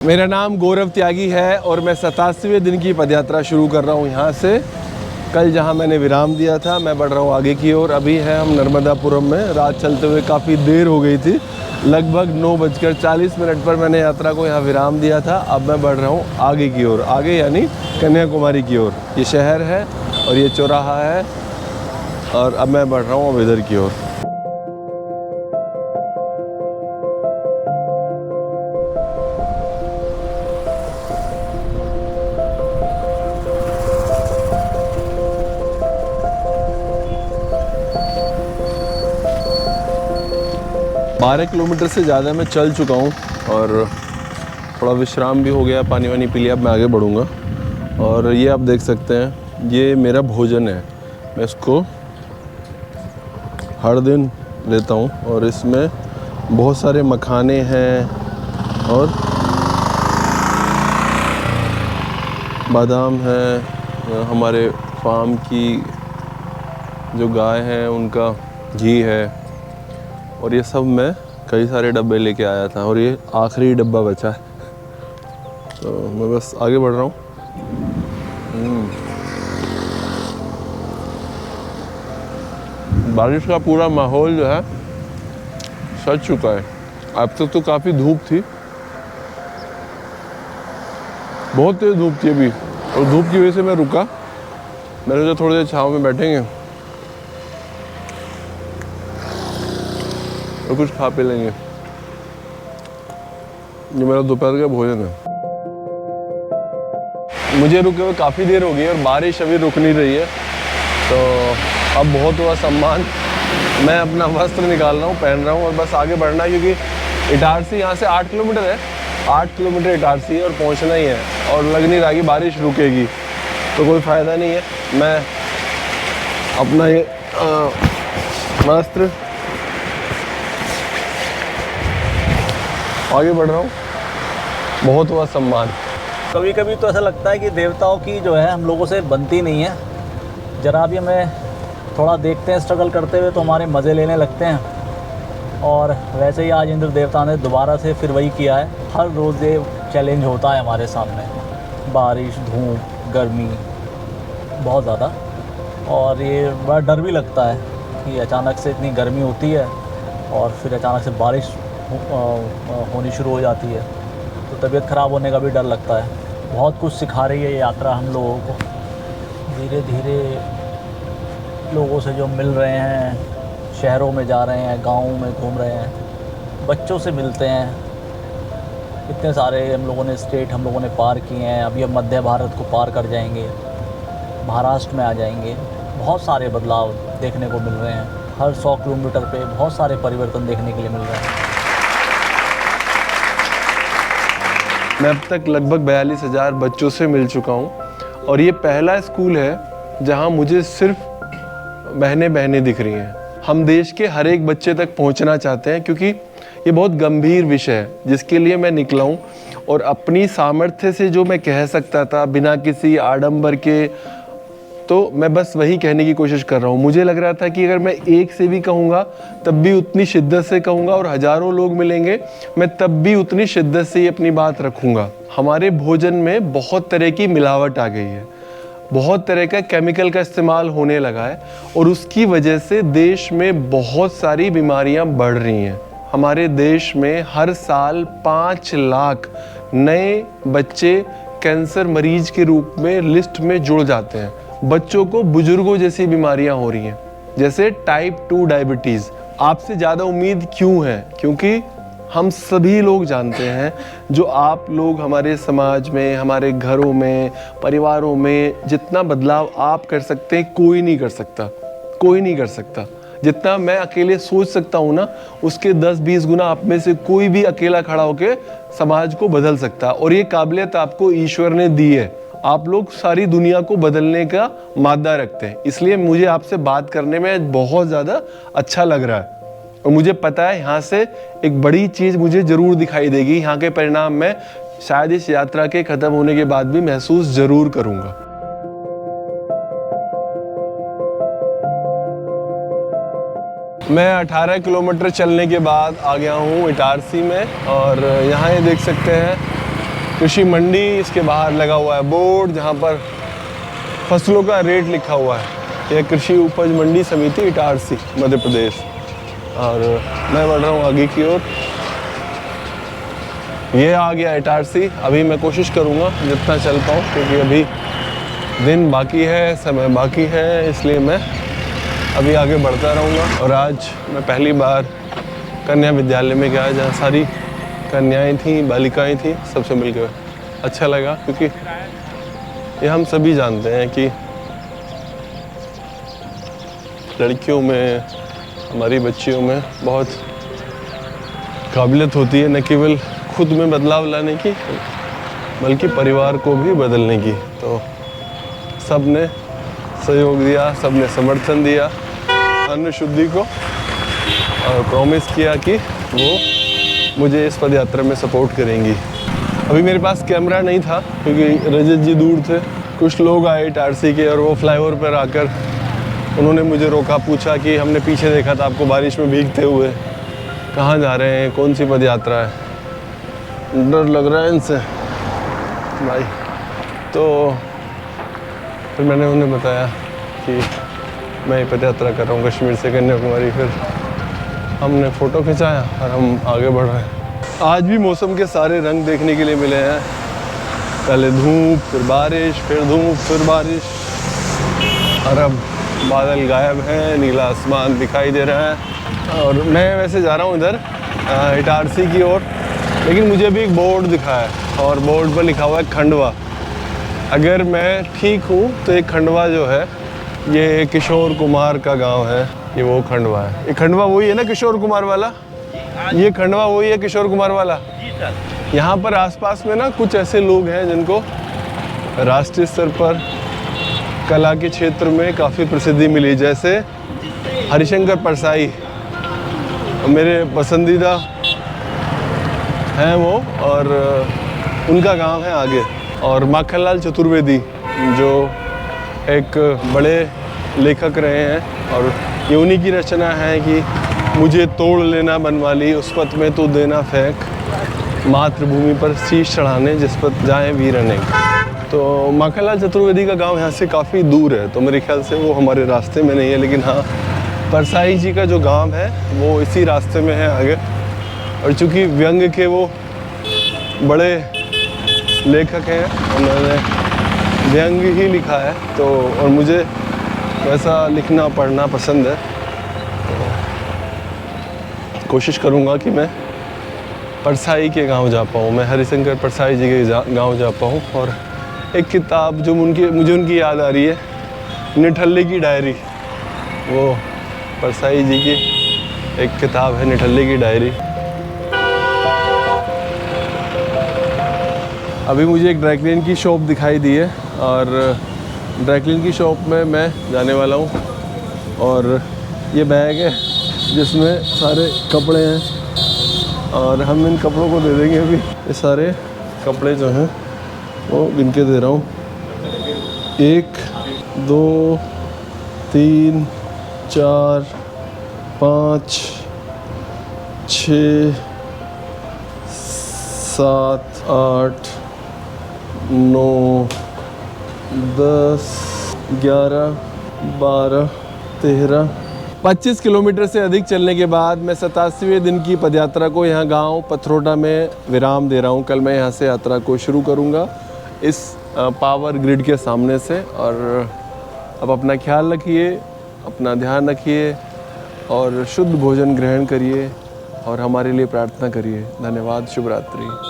मेरा नाम गौरव त्यागी है और मैं 87वें दिन की पदयात्रा शुरू कर रहा हूँ यहाँ से। कल जहाँ मैंने विराम दिया था मैं बढ़ रहा हूँ आगे की ओर। अभी है हम नर्मदापुरम में। रात चलते हुए काफ़ी देर हो गई थी, लगभग 9:40 पर मैंने यात्रा को यहाँ विराम दिया था। अब मैं बढ़ रहा हूँ आगे की ओर, आगे यानी कन्याकुमारी की ओर। ये शहर है और ये चौराहा है और अब मैं बढ़ रहा हूँ अब इधर की ओर। 12 किलोमीटर से ज़्यादा मैं चल चुका हूँ और थोड़ा विश्राम भी हो गया, पानी वानी पी लिया। अब मैं आगे बढ़ूँगा। और ये आप देख सकते हैं, ये मेरा भोजन है। मैं इसको हर दिन लेता हूँ और इसमें बहुत सारे मखाने हैं और बादाम हैं, हमारे फार्म की जो गाय हैं उनका घी है। और ये सब मैं कई सारे डब्बे लेके आया था और ये आखिरी डब्बा बचा है, तो मैं बस आगे बढ़ रहा हूँ। बारिश का पूरा माहौल जो है सज चुका है। अब तक तो काफ़ी धूप थी, बहुत तेज़ धूप थी अभी, और धूप की वजह से मैं रुका। मैंने सोचा थोड़ी देर छाँव में बैठेंगे और कुछ खा पी लेंगे। ये मेरा दोपहर का भोजन है। मुझे रुके हुए काफ़ी देर हो गई और बारिश अभी रुक नहीं रही है, तो अब बहुत हुआ सम्मान। मैं अपना वस्त्र निकाल रहा हूँ, पहन रहा हूँ और बस आगे बढ़ना है, क्योंकि इटारसी यहाँ से 8 किलोमीटर है। 8 किलोमीटर इटारसी है और पहुँचना ही है, और लग नहीं रहा कि बारिश रुकेगी, तो कोई फ़ायदा नहीं है। मैं अपना ये वस्त्र आगे बढ़ रहा हूँ। बहुत हुआ सम्मान। कभी कभी तो ऐसा लगता है कि देवताओं की जो है हम लोगों से बनती नहीं है। जरा भी हमें थोड़ा देखते हैं स्ट्रगल करते हुए तो हमारे मज़े लेने लगते हैं। और वैसे ही आज इंद्र देवता ने दोबारा से फिर वही किया है। हर रोज़ ये चैलेंज होता है हमारे सामने, बारिश, धूप, गर्मी बहुत ज़्यादा। और ये बड़ा डर भी लगता है कि अचानक से इतनी गर्मी होती है और फिर अचानक से बारिश होनी शुरू हो जाती है, तो तबीयत ख़राब होने का भी डर लगता है। बहुत कुछ सिखा रही है ये यात्रा हम लोगों को। धीरे धीरे लोगों से जो मिल रहे हैं, शहरों में जा रहे हैं, गाँवों में घूम रहे हैं, बच्चों से मिलते हैं। इतने सारे हम लोगों ने स्टेट हम लोगों ने पार किए हैं। अभी हम मध्य भारत को पार कर जाएंगे, महाराष्ट्र में आ जाएंगे। बहुत सारे बदलाव देखने को मिल रहे हैं। हर 100 किलोमीटर पे बहुत सारे परिवर्तन देखने के लिए मिल रहे हैं। मैं अब तक लगभग 42,000 बच्चों से मिल चुका हूँ और ये पहला स्कूल है जहाँ मुझे सिर्फ बहनें दिख रही हैं। हम देश के हर एक बच्चे तक पहुँचना चाहते हैं, क्योंकि ये बहुत गंभीर विषय है जिसके लिए मैं निकला हूँ। और अपनी सामर्थ्य से जो मैं कह सकता था बिना किसी आडंबर के, तो मैं बस वही कहने की कोशिश कर रहा हूँ। मुझे लग रहा था कि अगर मैं एक से भी कहूँगा तब भी उतनी शिद्दत से कहूँगा, और हज़ारों लोग मिलेंगे मैं तब भी उतनी शिद्दत से ही अपनी बात रखूँगा। हमारे भोजन में बहुत तरह की मिलावट आ गई है, बहुत तरह का केमिकल का इस्तेमाल होने लगा है, और उसकी वजह से देश में बहुत सारी बीमारियाँ बढ़ रही हैं। हमारे देश में हर साल 5 लाख नए बच्चे कैंसर मरीज के रूप में लिस्ट में जुड़ जाते हैं। बच्चों को बुजुर्गों जैसी बीमारियां हो रही हैं, जैसे टाइप 2 डायबिटीज़। आपसे ज़्यादा उम्मीद क्यों है? क्योंकि हम सभी लोग जानते हैं, जो आप लोग हमारे समाज में, हमारे घरों में, परिवारों में जितना बदलाव आप कर सकते हैं कोई नहीं कर सकता, कोई नहीं कर सकता। जितना मैं अकेले सोच सकता हूँ ना, उसके 10-20 गुना आप में से कोई भी अकेला खड़ा होकर समाज को बदल सकता है। और ये काबिलियत आपको ईश्वर ने दी है। आप लोग सारी दुनिया को बदलने का मादा रखते हैं, इसलिए मुझे आपसे बात करने में बहुत ज़्यादा अच्छा लग रहा है। और मुझे पता है यहाँ से एक बड़ी चीज़ मुझे ज़रूर दिखाई देगी। यहाँ के परिणाम मैं शायद इस यात्रा के ख़त्म होने के बाद भी महसूस ज़रूर करूँगा। मैं 18 किलोमीटर चलने के बाद आ गया हूँ इटारसी में, और यहाँ ये देख सकते हैं कृषि मंडी, इसके बाहर लगा हुआ है बोर्ड जहाँ पर फसलों का रेट लिखा हुआ है। यह कृषि उपज मंडी समिति इटारसी मध्य प्रदेश। और मैं बढ़ रहा हूँ आगे की ओर। ये आ गया इटारसी। अभी मैं कोशिश करूँगा जितना चल पाऊँ, क्योंकि अभी दिन बाकी है, समय बाकी है, इसलिए मैं अभी आगे बढ़ता रहूँगा। और आज मैं पहली बार कन्या विद्यालय में गया, जहाँ सारी कन्याएं थीं, बालिकाएं थीं, सबसे मिलकर अच्छा लगा। क्योंकि ये हम सभी जानते हैं कि लड़कियों में, हमारी बच्चियों में बहुत काबिलियत होती है, न केवल खुद में बदलाव लाने की बल्कि परिवार को भी बदलने की। तो सब ने सहयोग दिया, सब ने समर्थन दिया अन्न शुद्धि को, और प्रॉमिस किया कि वो मुझे इस पद यात्रा में सपोर्ट करेंगी। अभी मेरे पास कैमरा नहीं था क्योंकि रजत जी दूर थे। कुछ लोग आए इटारसी के, और वो फ्लाईओवर पर आकर उन्होंने मुझे रोका, पूछा कि हमने पीछे देखा था आपको बारिश में भीगते हुए, कहाँ जा रहे हैं, कौन सी पद यात्रा है। डर लग रहा है इनसे भाई। तो फिर मैंने उन्हें बताया कि मैं पद यात्रा कर रहा हूँ कश्मीर से कन्याकुमारी। फिर हमने फ़ोटो खिंचाया और हम आगे बढ़ रहे हैं। आज भी मौसम के सारे रंग देखने के लिए मिले हैं। पहले धूप, फिर बारिश, फिर धूप, फिर बारिश, और अब बादल गायब हैं, नीला आसमान दिखाई दे रहा है। और मैं वैसे जा रहा हूँ इधर इटारसी की ओर, लेकिन मुझे अभी एक बोर्ड दिखा है, और बोर्ड पर लिखा हुआ है खंडवा। अगर मैं ठीक हूँ तो ये खंडवा जो है, ये किशोर कुमार का गांव है। ये वो खंडवा है। ये खंडवा वही है ना किशोर कुमार वाला? ये खंडवा वही है किशोर कुमार वाला? जी सर। यहाँ पर आसपास में ना कुछ ऐसे लोग हैं जिनको राष्ट्रीय स्तर पर कला के क्षेत्र में काफ़ी प्रसिद्धि मिली, जैसे हरिशंकर परसाई मेरे पसंदीदा हैं वो, और उनका गांव है आगे। और माखनलाल चतुर्वेदी जो एक बड़े लेखक रहे हैं, और ये उन्हीं की रचना है कि मुझे तोड़ लेना बनवाली, उस पथ में तो देना फेंक, मातृभूमि पर शीश चढ़ाने जिस पथ जाए वीर अनेक। तो माखनलाल चतुर्वेदी का गांव यहाँ से काफ़ी दूर है, तो मेरे ख्याल से वो हमारे रास्ते में नहीं है। लेकिन हाँ, परसाई जी का जो गांव है वो इसी रास्ते में है आगे। और चूँकि व्यंग के वो बड़े लेखक हैं, उन्होंने व्यंग ही लिखा है, तो और मुझे वैसा लिखना पढ़ना पसंद है, तो कोशिश करूँगा कि मैं परसाई के गांव जा पाऊँ, मैं हरिशंकर परसाई जी के गांव जा पाऊँ। और एक किताब जो मुझे उनकी याद आ रही है, निठल्ले की डायरी, वो परसाई जी की एक किताब है निठल्ले की डायरी। अभी मुझे एक ड्राई क्लीन की शॉप दिखाई दी है, और ड्राई क्लीन की शॉप में मैं जाने वाला हूँ। और ये बैग है जिसमें सारे कपड़े हैं, और हम इन कपड़ों को दे देंगे। अभी ये सारे कपड़े जो हैं वो गिन के दे रहा हूँ, 1 2 3 4 5 6 7 8 9 10 11 12 13 25 किलोमीटर से अधिक चलने के बाद मैं 87वें दिन की पदयात्रा को यहाँ गांव पथरोटा में विराम दे रहा हूँ। कल मैं यहाँ से यात्रा को शुरू करूँगा इस पावर ग्रिड के सामने से। और अब अपना ख्याल रखिए, अपना ध्यान रखिए, और शुद्ध भोजन ग्रहण करिए, और हमारे लिए प्रार्थना करिए। धन्यवाद। शुभ रात्रि।